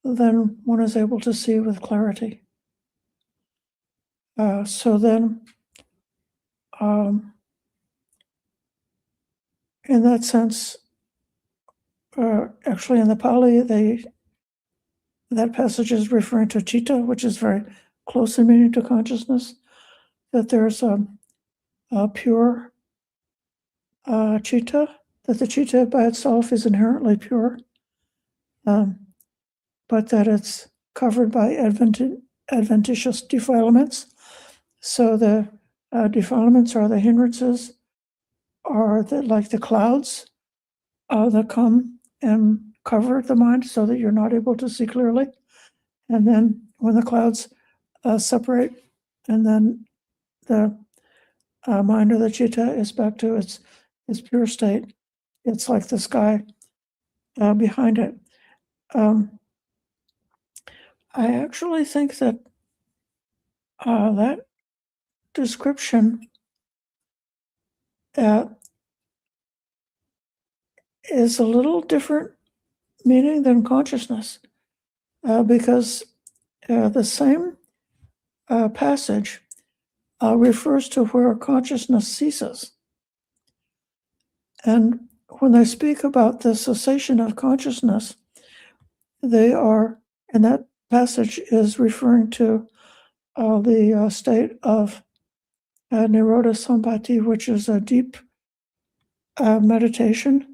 then one is able to see with clarity. So then, in that sense, actually in the Pali, that passage is referring to citta, which is very close in meaning to consciousness, that there's a pure citta, that the citta by itself is inherently pure, but that it's covered by adventitious defilements. So the defilements are the hindrances, are like the clouds that come and cover the mind so that you're not able to see clearly. And then when the clouds separate, and then the mind or the citta is back to its pure state, it's like the sky behind it. I actually think that that description is a little different meaning than consciousness, because the same passage refers to where consciousness ceases. And when they speak about the cessation of consciousness, they are, and that passage is referring to the state of Nirodha Sampatti, which is a deep meditation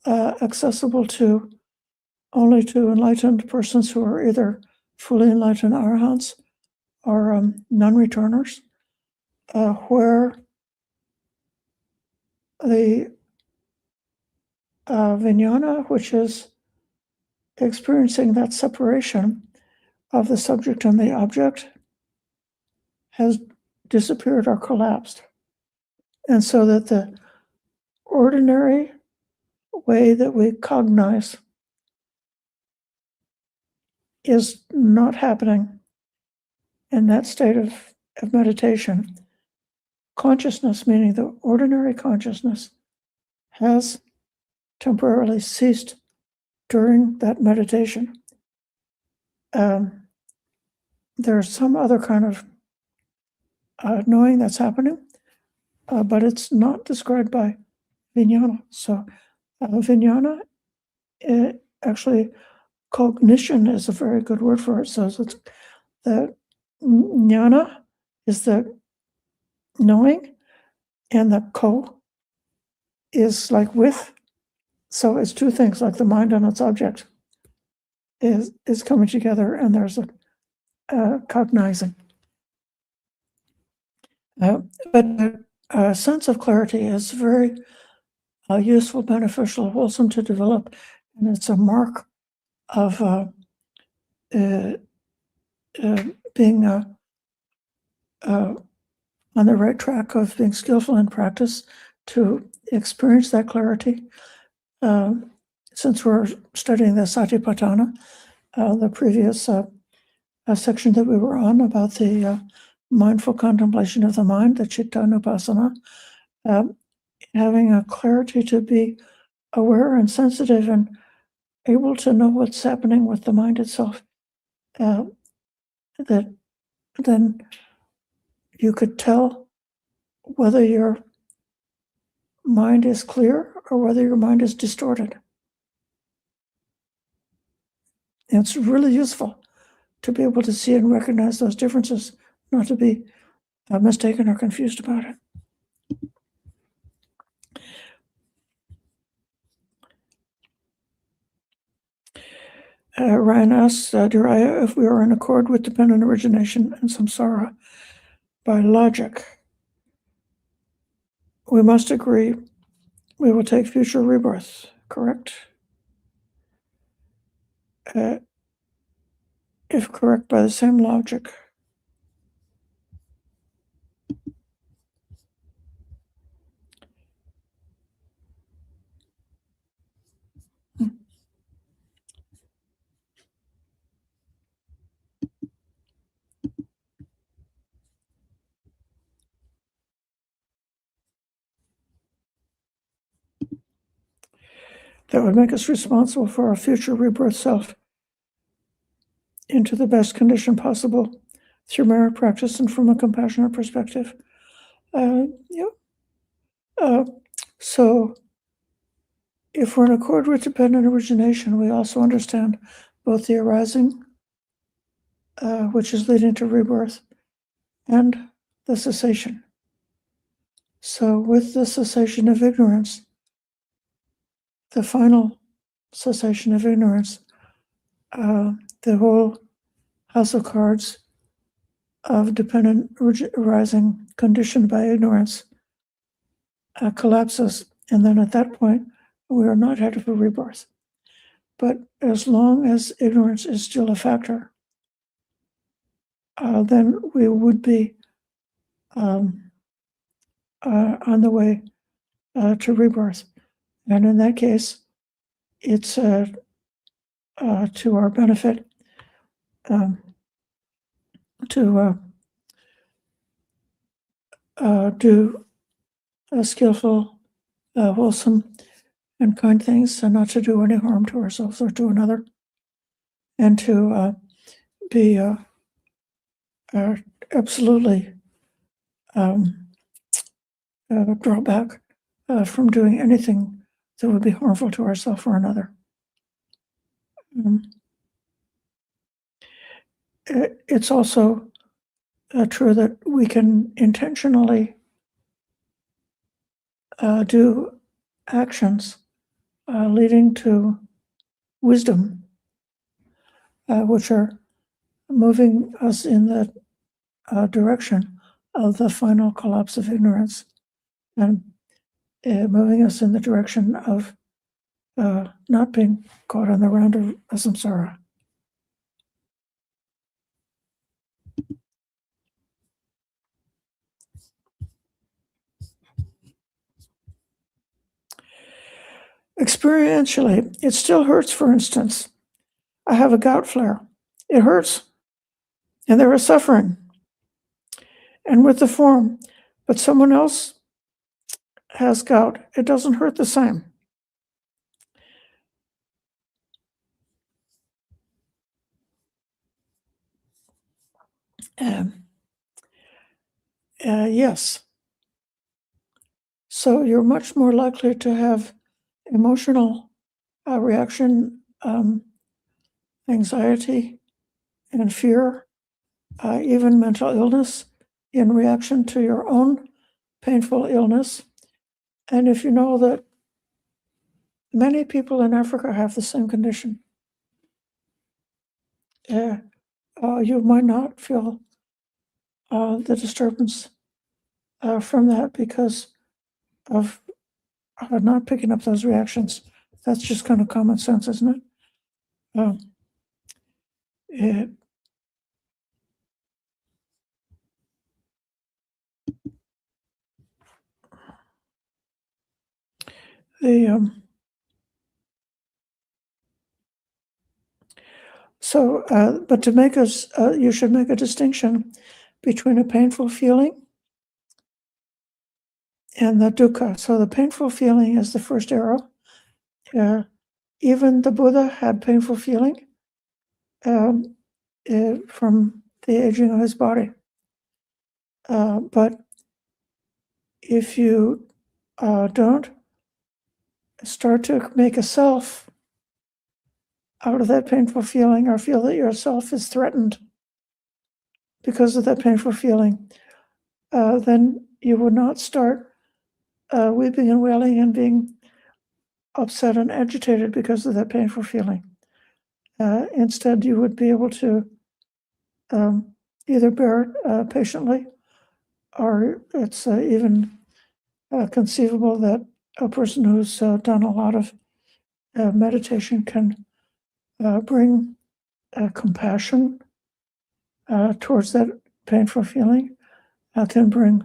accessible to only to enlightened persons who are either fully enlightened arahants or non-returners, where the vijnana, which is experiencing that separation of the subject and the object, has disappeared or collapsed. And so that the ordinary way that we cognize is not happening in that state of meditation. Consciousness, meaning the ordinary consciousness, has temporarily ceased during that meditation. There's some other kind of knowing that's happening, but it's not described by vijnana. So vijnana, actually, cognition is a very good word for it. So it's the jnana is the knowing, and the ko is like with. So it's two things, like the mind and its object is coming together, and there's a cognizing. But a sense of clarity is very useful, beneficial, wholesome to develop, and it's a mark of being on the right track, of being skillful in practice to experience that clarity. Since we're studying the Satipatthana, the previous section that we were on about the mindful contemplation of the mind, the Chitta Nupassana, having a clarity to be aware and sensitive and able to know what's happening with the mind itself, that then you could tell whether your mind is clear or whether your mind is distorted. And it's really useful to be able to see and recognize those differences, not to be mistaken or confused about it. Ryan asks, Duraya, if we are in accord with dependent origination and samsara by logic, we must agree we will take future rebirth, correct? If correct by the same logic. That would make us responsible for our future rebirth self into the best condition possible through merit practice and from a compassionate perspective. So if we're in accord with dependent origination, we also understand both the arising, which is leading to rebirth, and the cessation. So with the cessation of ignorance, the final cessation of ignorance, the whole house of cards of dependent arising conditioned by ignorance collapses, and then at that point we are not headed for rebirth. But as long as ignorance is still a factor, then we would be on the way to rebirth, and in that case it's to our benefit to do skillful, wholesome, and kind things, and not to do any harm to ourselves or to another, and to be absolutely draw back from doing anything that would be harmful to ourselves or another. It's also true that we can intentionally do actions leading to wisdom, which are moving us in the direction of the final collapse of ignorance, and moving us in the direction of not being caught on the round of samsara. Experientially, it still hurts. For instance, I have a gout flare. It hurts, and there is suffering. And with the form, but someone else has gout, it doesn't hurt the same. Yes. So you're much more likely to have emotional reaction, anxiety and fear, even mental illness in reaction to your own painful illness. And if you know that many people in Africa have the same condition, you might not feel the disturbance from that because of not picking up those reactions. That's just kind of common sense, isn't it? But to make us, you should make a distinction between a painful feeling and the dukkha. So the painful feeling is the first arrow. Even the Buddha had painful feeling from the aging of his body. But if you don't start to make a self out of that painful feeling, or feel that your self is threatened because of that painful feeling, then you would not start weeping and wailing and being upset and agitated because of that painful feeling. Instead, you would be able to either bear it patiently, or it's even conceivable that a person who's done a lot of meditation can bring compassion towards that painful feeling, can bring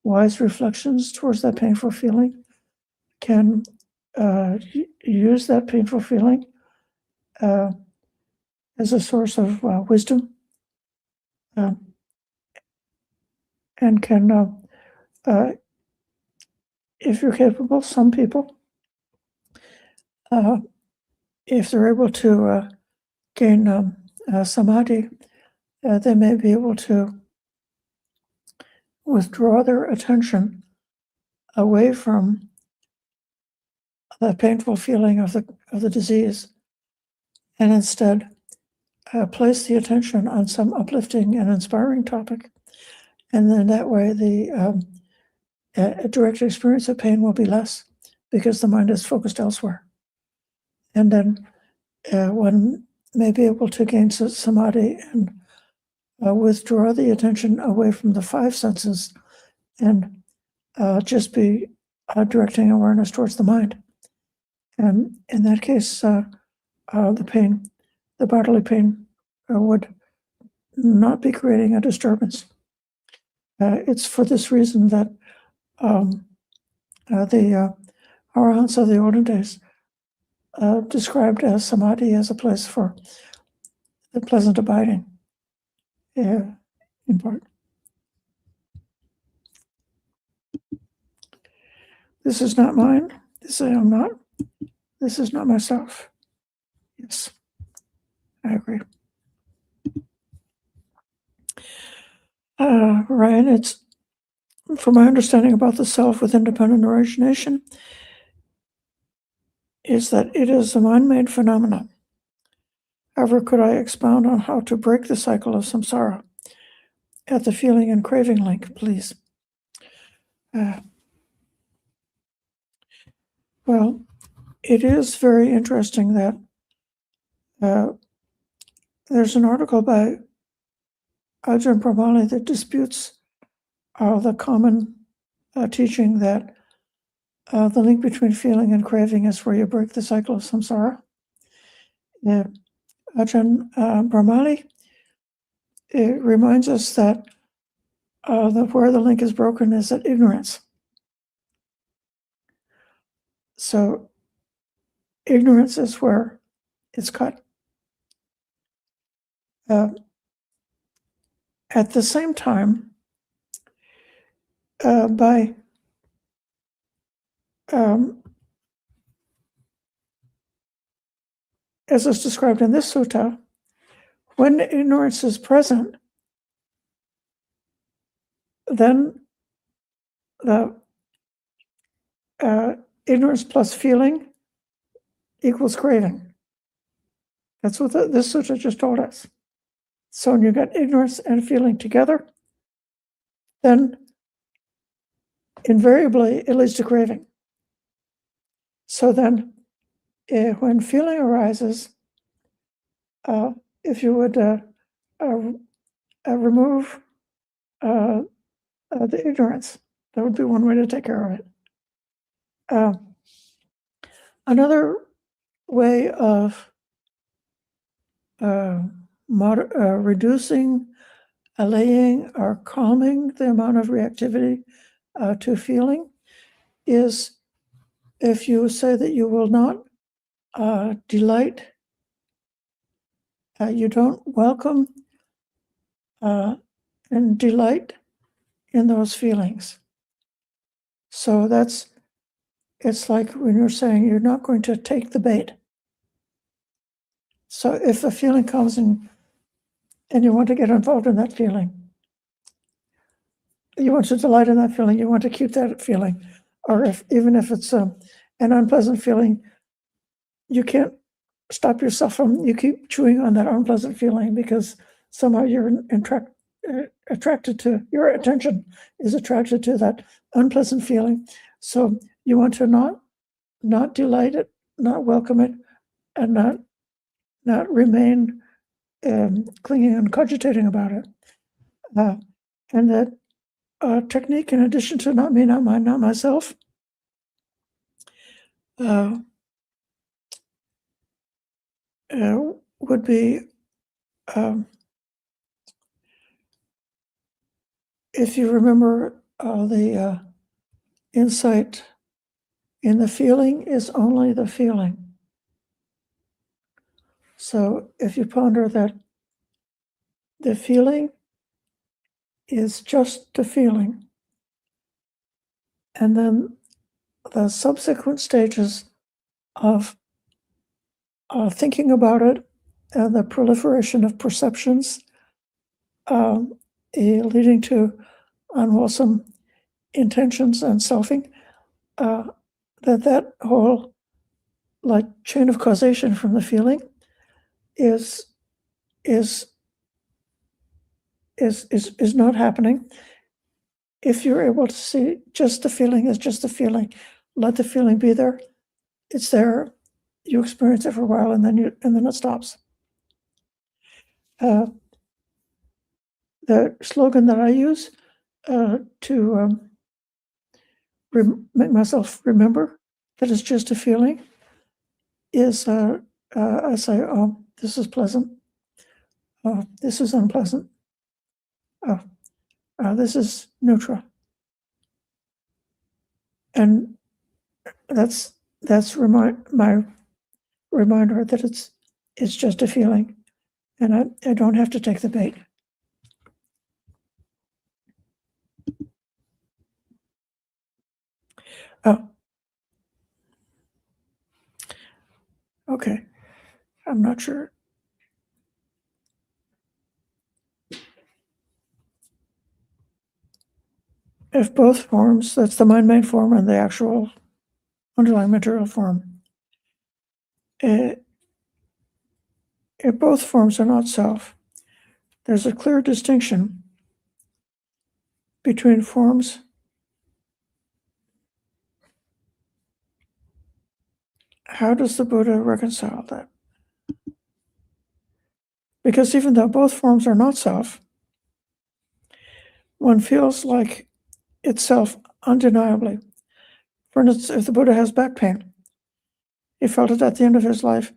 wise reflections towards that painful feeling, can use that painful feeling as a source of wisdom, and can, if you're capable, some people, if they're able to gain samadhi, they may be able to withdraw their attention away from the painful feeling of the disease, and instead place the attention on some uplifting and inspiring topic. And then that way the direct experience of pain will be less because the mind is focused elsewhere. And then one may be able to gain samadhi and withdraw the attention away from the five senses and just be directing awareness towards the mind. And in that case, the pain, the bodily pain, would not be creating a disturbance. It's for this reason that the arahants of the olden days described as samadhi as a place for the pleasant abiding, in part. This is not mine. This I am not. This is not myself. Yes, I agree. Ryan, from my understanding about the self with independent origination, is that it is a mind-made phenomenon. However, could I expound on how to break the cycle of samsara at the feeling and craving link, please? Well, it is very interesting that there's an article by Ajahn Brahmali that disputes the common teaching that the link between feeling and craving is where you break the cycle of samsara. Ajahn Brahmali, it reminds us that where the link is broken is at ignorance. So ignorance is where it's cut. At the same time, by as is described in this sutta, when ignorance is present, then the ignorance plus feeling equals craving. That's what this sutta just told us. So when you got ignorance and feeling together, then invariably it leads to craving. So then when feeling arises, if you would remove the ignorance, that would be one way to take care of it. Another way of reducing, allaying, or calming the amount of reactivity to feeling is if you say that you will not delight, you don't welcome and delight in those feelings. So it's like when you're saying you're not going to take the bait. So if a feeling comes and you want to get involved in that feeling, you want to delight in that feeling, you want to keep that feeling, or even if it's an unpleasant feeling, you can't stop yourself from, you keep chewing on that unpleasant feeling because somehow you're attracted to, your attention is attracted to that unpleasant feeling. So you want to not delight it, not welcome it, and not remain clinging and cogitating about it. And that technique, in addition to not me, not mine, not myself, would be if you remember the insight in the feeling is only the feeling. So if you ponder that the feeling is just the feeling, and then the subsequent stages of thinking about it and the proliferation of perceptions leading to unwholesome intentions and selfing, that whole like chain of causation from the feeling is not happening. If you're able to see just the feeling is just the feeling, let the feeling be there. It's there. You experience it for a while, and then it stops. The slogan that I use to make myself remember that it's just a feeling is I say, "Oh, this is pleasant. Oh, this is unpleasant. Oh, this is neutral." And that's my reminder that it's just a feeling, and I don't have to take the bait. Oh, okay. I'm not sure. if both forms, that's the mind-made form and the actual underlying material form, if both forms are not self, there's a clear distinction between forms how does the Buddha reconcile that? Because even though both forms are not self, one feels like it's self undeniably. For instance, if the Buddha has back pain, he felt it at the end of his life.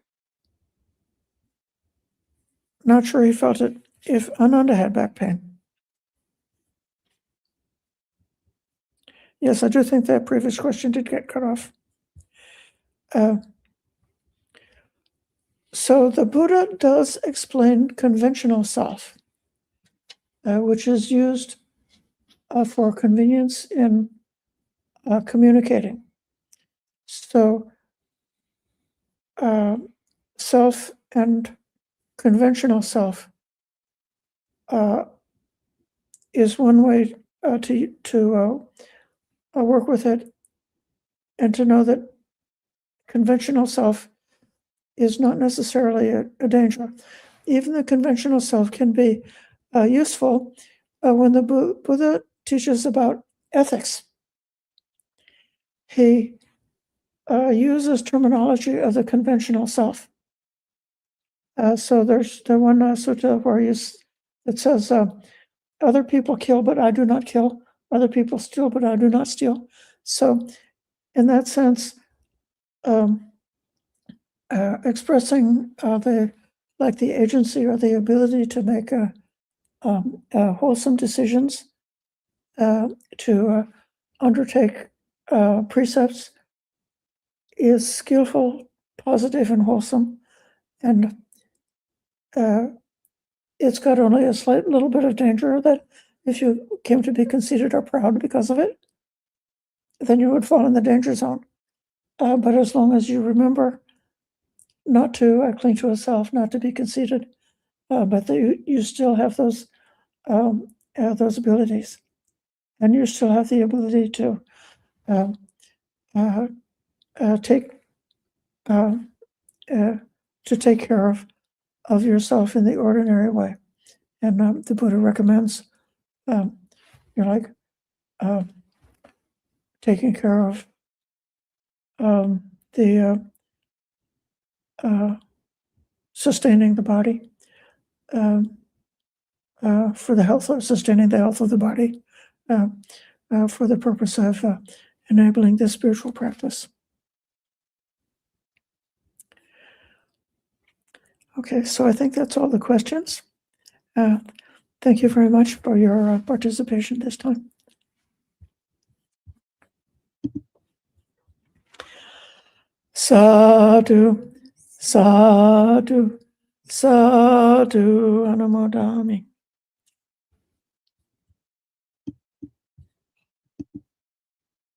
Not sure he felt it if Ananda had back pain. Yes, I do think that previous question did get cut off. So the Buddha does explain conventional self, which is used for convenience in communicating. So self and conventional self is one way to work with it, and to know that conventional self is not necessarily a danger. Even the conventional self can be useful when the Buddha teaches about ethics. He uses terminology of the conventional self. So there's the one sutta where it says, other people kill, but I do not kill. Other people steal, but I do not steal. So in that sense, expressing the agency or the ability to make wholesome decisions, to undertake precepts is skillful, positive, and wholesome, and it's got only a slight little bit of danger that if you came to be conceited or proud because of it, then you would fall in the danger zone. But as long as you remember not to cling to a self, not to be conceited, but that you still have those abilities, and you still have the ability to take care of yourself in the ordinary way. And the Buddha recommends, taking care of the sustaining the body, for the health of sustaining the health of the body, for the purpose of enabling this spiritual practice. Okay, so I think that's all the questions. Thank you very much for your participation this time. Sadhu, sadhu, sadhu, anumodami.